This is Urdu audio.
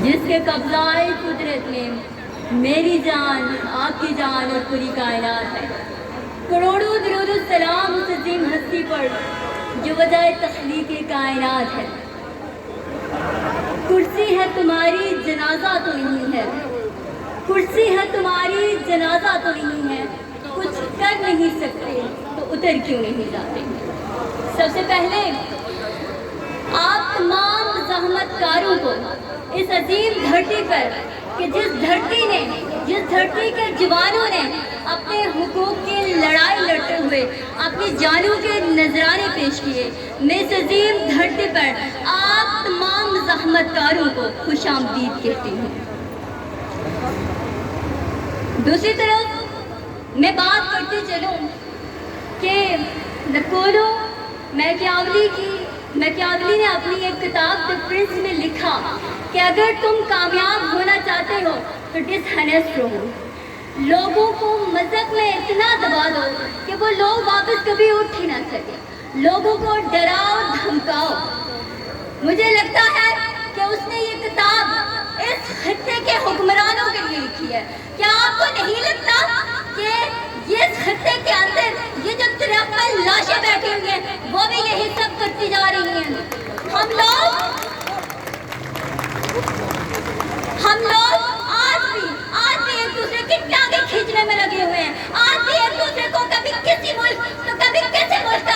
جس کے قبضۂ قدرت میں میری جان، آپ کی جان اور پوری کائنات ہے۔ کروڑوں درود السلام اس عظیم ہستی پر جو وجہ تخلیق کائنات ہے۔ کرسی ہے تمہاری جنازہ تو نہیں ہے، کرسی ہے تمہاری جنازہ تو نہیں ہے، کچھ کر نہیں سکتے تو اتر کیوں نہیں جاتے۔ سب سے پہلے آپ تمام زحمت کاروں کو اس عظیم دھرتی پر، کہ جس دھرتی کے جوانوں نے اپنے حقوق کی لڑائی لڑتے ہوئے اپنی جانوں کے نذرانے پیش کیے، میں اس عظیم دھرتی پر آپ تمام زحمت کاروں کو خوش آمدید کہتی ہوں۔ دوسری طرف میں بات کرتی چلوں کہ نکولو میکیاولی نے اپنی ایک کتاب دی پرنس میں لکھا کہ اگر تم کامیاب ہونا چاہتے ہو تو ڈس ہانیسٹ رہو، لوگوں کو مذہب میں اتنا دبا دو کہ وہ لوگ واپس کبھی اٹھ ہی نہ سکے، لوگوں کو ڈراؤ دھمکاؤ۔ مجھے لگتا ہے کہ اس نے یہ کتاب اس خطے کے حکمرانوں کے لیے لکھی ہے۔ کیا آپ کو نہیں لگتا کہ اس خطے کے اندر یہ جو 53 لاشیں بیٹھی ہوئی ہیں وہ بھی یہی سب کرتی جا رہی ہیں؟ ہم لوگ آج بھی ایک دوسرے کی ٹانگیں کھینچنے میں لگے ہوئے ہیں، آج بھی ایک دوسرے کو کبھی کسی ملک تو کبھی کسی ملک کا